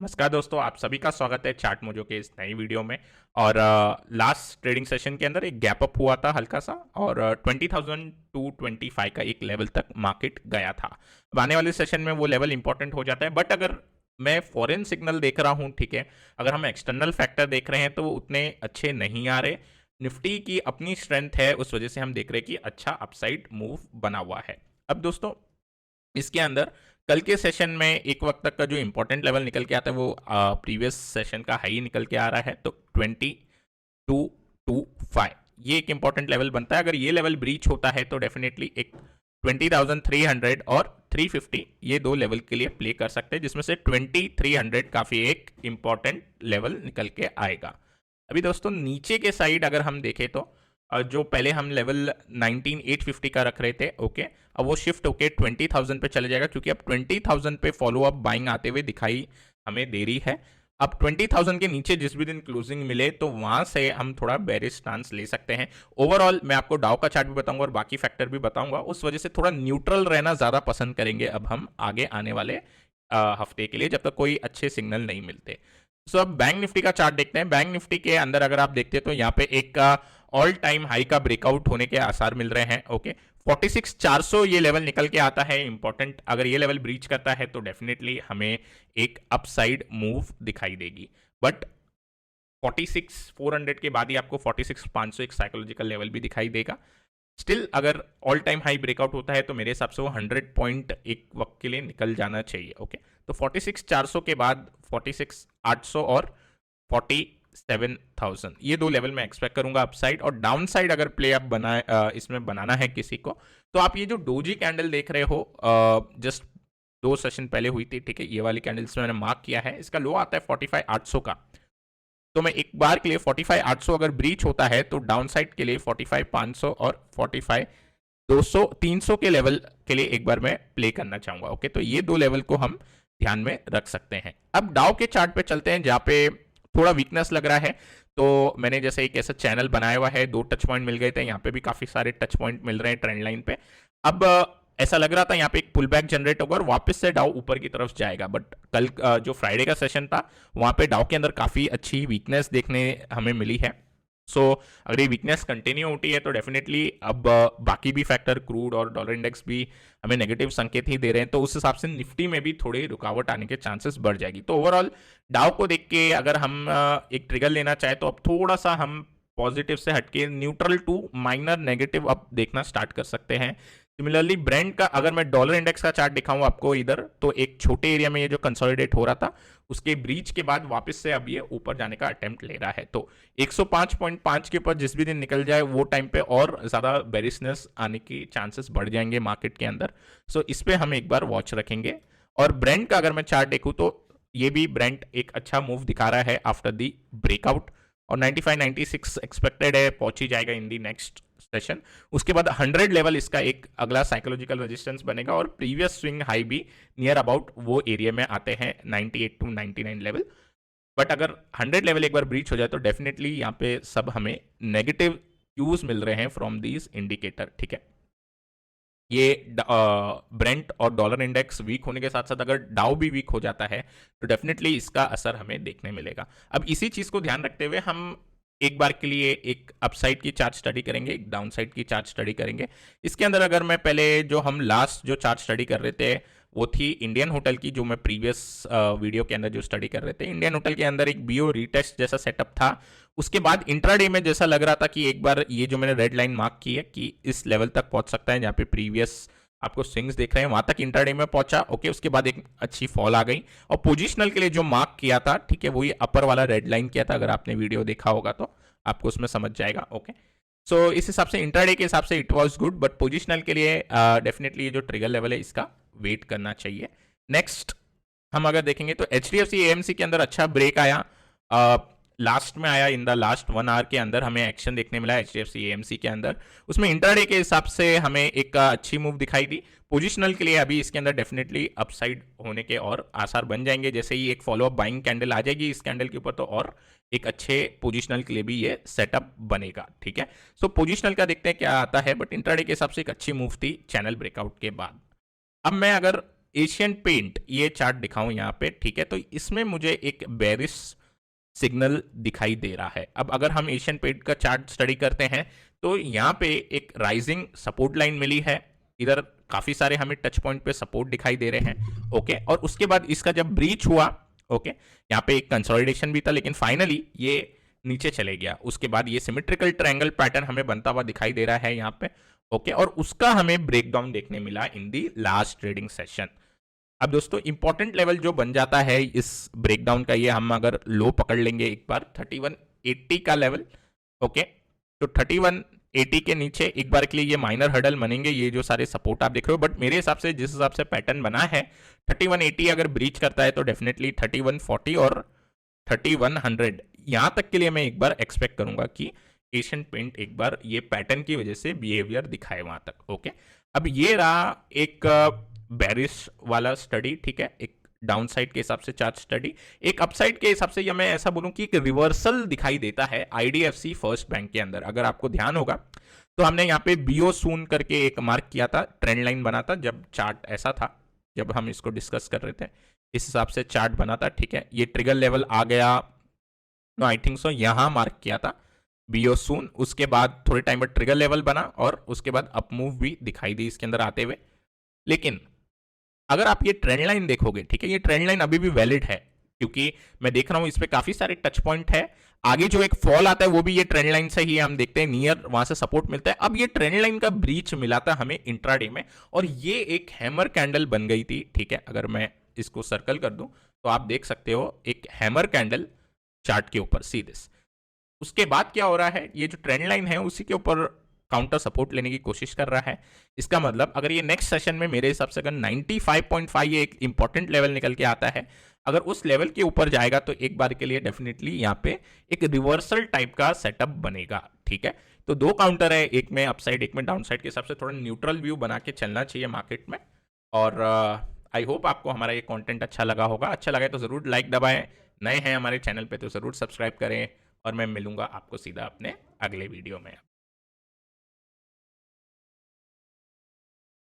नमस्कार दोस्तों, आप सभी का स्वागत है चार्ट मोजो के इस नई वीडियो में। और लास्ट ट्रेडिंग सेशन के अंदर एक गैप अप हुआ था हल्का सा, और 20,000 टू 25 का एक लेवल तक मार्केट गया था। अब आने वाले सेशन में वो लेवल इंपॉर्टेंट हो जाता है, बट अगर मैं फॉरेन सिग्नल देख रहा हूँ, ठीक है, अगर हम एक्सटर्नल फैक्टर देख रहे हैं तो वो उतने अच्छे नहीं आ रहे। निफ्टी की अपनी स्ट्रेंथ है, उस वजह से हम देख रहे हैं कि अच्छा अपसाइड मूव बना हुआ है। अब दोस्तों, इसके अंदर कल के सेशन में एक वक्त तक का जो इंपॉर्टेंट लेवल निकल के आता है वो प्रीवियस सेशन का हाई निकल के आ रहा है, तो 2225 ये एक इंपॉर्टेंट लेवल बनता है। अगर ये लेवल ब्रीच होता है तो डेफिनेटली एक 20,300 और 350 ये दो लेवल के लिए प्ले कर सकते हैं, जिसमें से 2300 काफी एक इंपॉर्टेंट लेवल निकल के आएगा। अभी दोस्तों नीचे के साइड अगर हम देखें तो जो पहले हम लेवल 19,850 का रख रहे थे, ओके, अब वो शिफ्ट होके 20,000 पे चले जाएगा, क्योंकि अब 20,000 पे फॉलो अप बाइंग आते हुए दिखाई हमें दे रही है। अब 20,000 के नीचे जिस भी दिन क्लोजिंग मिले तो वहां से हम थोड़ा बेरिश स्टांस ले सकते हैं। ओवरऑल मैं आपको डाउ का चार्ट भी बताऊंगा और बाकी फैक्टर भी बताऊंगा, उस वजह से थोड़ा न्यूट्रल रहना ज्यादा पसंद करेंगे अब हम आगे आने वाले हफ्ते के लिए, जब तक कोई अच्छे सिग्नल नहीं मिलते। सो अब बैंक निफ्टी का चार्ट देखते हैं। बैंक निफ्टी के अंदर अगर आप देखते हैं तो यहाँ पे एक ऑल टाइम हाई का ब्रेकआउट होने के आसार मिल रहे हैं, ओके। 46,400 ये लेवल निकल के आता है इंपॉर्टेंट। अगर ये लेवल ब्रीच करता है तो डेफिनेटली हमें एक अपसाइड मूव दिखाई देगी, बट 46,400 के बाद ही आपको 46,500 एक साइकोलॉजिकल लेवल भी दिखाई देगा। स्टिल अगर ऑल टाइम हाई ब्रेकआउट होता है तो मेरे हिसाब से वो 100 पॉइंट एक वक्त के लिए निकल जाना चाहिए, ओके। तो 46,400 के बाद 46,800 और 47,000 ये दो लेवल मैं एक्सपेक्ट करूंगा अपसाइड। और डाउन साइड अगर प्ले अप इसमें बनाना है किसी को, तो आप ये जो डोजी कैंडल देख रहे हो, जस्ट 2 सेशन पहले हुई थी, ठीक है, ये वाली कैंडल्स में मैंने मार्क किया है। इसका लो आता है 45,800 का, तो मैं एक बार के लिए 45,800 अगर ब्रीच होता है तो डाउन साइड के लिए 45,500 और 45,200 300 के लेवल के लिए एक बार मैं प्ले करना चाहूंगा, ओके। तो ये दो लेवल को हम ध्यान में रख सकते हैं। अब डाउ के चार्ट पे चलते हैं, जहां पे थोड़ा वीकनेस लग रहा है। तो मैंने जैसे एक ऐसा चैनल बनाया हुआ है, 2 टच पॉइंट मिल गए थे, यहाँ पे भी काफी सारे टच पॉइंट मिल रहे हैं ट्रेंड लाइन पे। अब ऐसा लग रहा था यहाँ पे एक पुल बैक जनरेट होगा और वापस से डाउ ऊपर की तरफ जाएगा, बट कल जो फ्राइडे का सेशन था वहां पे डाउ के अंदर काफी अच्छी वीकनेस देखने हमें मिली है। सो अगर ये वीकनेस कंटिन्यू होती है तो डेफिनेटली अब बाकी भी फैक्टर, क्रूड और डॉलर इंडेक्स भी हमें नेगेटिव संकेत ही दे रहे हैं, तो उस हिसाब से निफ्टी में भी थोड़ी रुकावट आने के चांसेस बढ़ जाएगी। तो ओवरऑल डाउ को देख के अगर हम एक ट्रिगर लेना चाहे तो अब थोड़ा सा हम पॉजिटिव से हटके न्यूट्रल टू माइनर नेगेटिव अब देखना स्टार्ट कर सकते हैं। सिमिलरली ब्रेंड का अगर मैं डॉलर इंडेक्स का चार्ट दिखाऊं आपको इधर, तो एक छोटे एरिया में ये जो कंसोलिडेट हो रहा था उसके ब्रीच के बाद वापस से अब ये ऊपर जाने का अटेम्प्ट ले रहा है। तो 105.5 के ऊपर जिस भी दिन निकल जाए वो टाइम पे और ज्यादा बेरिशनेस आने की चांसेस बढ़ जाएंगे मार्केट के अंदर। सो इस पे हम एक बार वॉच रखेंगे। और ब्रेंड का अगर मैं चार्ट देखूं तो ये भी ब्रेंड एक अच्छा मूव दिखा रहा है आफ्टर दी ब्रेकआउट, और 95 96 एक्सपेक्टेड है पहुंच ही जाएगा इन दी नेक्स्ट सेशन। उसके बाद 100 लेवल इसका एक अगला साइकोलॉजिकल रेजिस्टेंस बनेगा, और प्रीवियस स्विंग हाई भी नियर अबाउट वो एरिया में आते हैं 98 टू 99 लेवल। बट अगर 100 लेवल एक बार ब्रीच हो जाए तो डेफिनेटली यहाँ पे सब हमें नेगेटिव क्यूज मिल रहे हैं फ्रॉम दीज इंडिकेटर, ठीक है। ये ब्रेंट और डॉलर इंडेक्स वीक होने के साथ साथ अगर डाउ भी वीक हो जाता है तो डेफिनेटली इसका असर हमें देखने मिलेगा। अब इसी चीज को ध्यान रखते हुए हम एक बार के लिए एक अपसाइड की चार्ट स्टडी करेंगे, एक डाउन साइड की चार्ट स्टडी करेंगे। इसके अंदर अगर मैं पहले जो हम लास्ट जो चार्ट स्टडी कर रहे थे वो थी इंडियन होटल की, जो मैं प्रीवियस वीडियो के अंदर जो स्टडी कर रहे थे, इंडियन होटल के अंदर एक बीओ रीटेस्ट जैसा सेटअप था। उसके बाद इंट्राडे में जैसा लग रहा था कि एक बार ये जो मैंने रेड लाइन मार्क की है कि इस लेवल तक पहुंच सकता है, जहां पे प्रीवियस आपको स्विंग्स देख रहे हैं वहां तक इंट्राडे में पहुंचा, ओके। उसके बाद एक अच्छी फॉल आ गई, और पोजिशनल के लिए जो मार्क किया था, ठीक है, वही अपर वाला रेड लाइन किया था। अगर आपने वीडियो देखा होगा तो आपको उसमें समझ जाएगा, ओके। सो इस हिसाब से इंट्राडे के हिसाब से it was good, but positional के लिए डेफिनेटली ये जो ट्रिगर लेवल है इसका वेट करना चाहिए। नेक्स्ट हम अगर देखेंगे तो H D F C AMC के अंदर अच्छा ब्रेक आया, लास्ट में आया, इन द लास्ट 1 आवर के अंदर हमें एक्शन देखने मिला H D F C AMC के अंदर। उसमें इंटरडे के हिसाब से हमें एक अच्छी मूव दिखाई दी। पोजिशनल के लिए अभी इसके अंदर डेफिनेटली अपसाइड होने के और आसार बन जाएंगे, जैसे ही एक फॉलोअप बाइंग कैंडल आ जाएगी इस कैंडल के ऊपर तो और एक अच्छे पोजिशनल के लिए भी ये सेटअप बनेगा, ठीक है। सो पोजिशनल का देखते हैं क्या आता है, बट इंटरडे के हिसाब से एक अच्छी मूव थी चैनल ब्रेकआउट के बाद। अब मैं अगर एशियन पेंट ये चार्ट दिखाऊं यहाँ पे, ठीक है, तो इसमें मुझे एक बेरिश सिग्नल दिखाई दे रहा है। अब अगर हम एशियन पेंट का चार्ट स्टडी करते हैं तो यहाँ पे एक राइजिंग सपोर्ट लाइन मिली है, इधर काफी सारे हमें टच पॉइंट पे सपोर्ट दिखाई दे रहे हैं, ओके, और उसके बाद इसका जब ब्रीच हुआ, ओके, यहाँ पे एक कंसोलिडेशन भी था लेकिन फाइनली ये नीचे चले गया। उसके बाद ये सिमेट्रिकल ट्रायंगल पैटर्न हमें बनता हुआ दिखाई दे रहा है यहाँ पे, ओके, और उसका हमें ब्रेकडाउन देखने मिला इन दी लास्ट ट्रेडिंग सेशन। अब दोस्तों इंपॉर्टेंट लेवल जो बन जाता है इस ब्रेकडाउन का, ये हम अगर लो पकड़ लेंगे एक बार 3180 का लेवल, ओके, तो 3180 के नीचे एक बार के लिए ये माइनर हर्डल बनेंगे, ये जो सारे सपोर्ट आप देख रहे हो, बट मेरे हिसाब से जिस हिसाब से पैटर्न बना है 3180 अगर ब्रीच करता है तो डेफिनेटली 3140 और 3100 यहां तक के लिए मैं एक बार एक्सपेक्ट करूंगा कि एशियन पेंट एक बार ये पैटर्न की वजह से बिहेवियर दिखाए वहां तक, ओके। अब ये रहा एक बेरिश वाला स्टडी, ठीक है, एक डाउन साइड के हिसाब से चार्ट स्टडी। एक अपसाइड के हिसाब से या मैं ऐसा बोलूं कि एक रिवर्सल दिखाई देता है आईडीएफसी फर्स्ट बैंक के अंदर। अगर आपको ध्यान होगा तो हमने यहाँ पे बीओ सून करके एक मार्क किया था, ट्रेंड लाइन बना था जब चार्ट ऐसा था, जब हम इसको डिस्कस कर रहे थे इस हिसाब से चार्ट बना था, ठीक है। ये ट्रिगर लेवल आ गया, नो आई थिंक सो, यहां मार्क किया था बीओ सून। उसके बाद थोड़े टाइम बाद ट्रिगर लेवल बना और उसके बाद अपमूव भी दिखाई दी इसके अंदर आते हुए। लेकिन अगर आप ये ट्रेंड लाइन देखोगे, ठीक है, ये ट्रेंड लाइन अभी भी वैलिड है क्योंकि मैं देख रहा हूं इस पे काफी सारे टच पॉइंट है। आगे जो एक फॉल आता है वो भी ये ट्रेंड लाइन से ही हम देखते हैं, नियर वहां से सपोर्ट मिलता है। अब ये ट्रेंड लाइन का ब्रीच मिला था हमें इंट्राडे में और ये एक हैमर कैंडल बन गई थी, ठीक है। अगर मैं इसको सर्कल कर दूं तो आप देख सकते हो एक हैमर कैंडल चार्ट के ऊपर सीधे। उसके बाद क्या हो रहा है, ये जो ट्रेंड लाइन है उसी के ऊपर काउंटर सपोर्ट लेने की कोशिश कर रहा है। इसका मतलब अगर ये नेक्स्ट सेशन में मेरे हिसाब से अगर 95.5 ये एक इंपॉर्टेंट लेवल निकल के आता है, अगर उस लेवल के ऊपर जाएगा तो एक बार के लिए डेफिनेटली यहाँ पे एक रिवर्सल टाइप का सेटअप बनेगा, ठीक है। तो दो काउंटर है, एक में अपसाइड एक में डाउनसाइड के हिसाब से थोड़ा न्यूट्रल व्यू बना के चलना चाहिए मार्केट में। और आई होप आपको हमारा ये कंटेंट अच्छा लगा होगा। अच्छा लगा तो जरूर लाइक दबाएं, नए हैं हमारे चैनल पे तो जरूर सब्सक्राइब करें और मैं मिलूंगा आपको सीधा अपने अगले वीडियो में।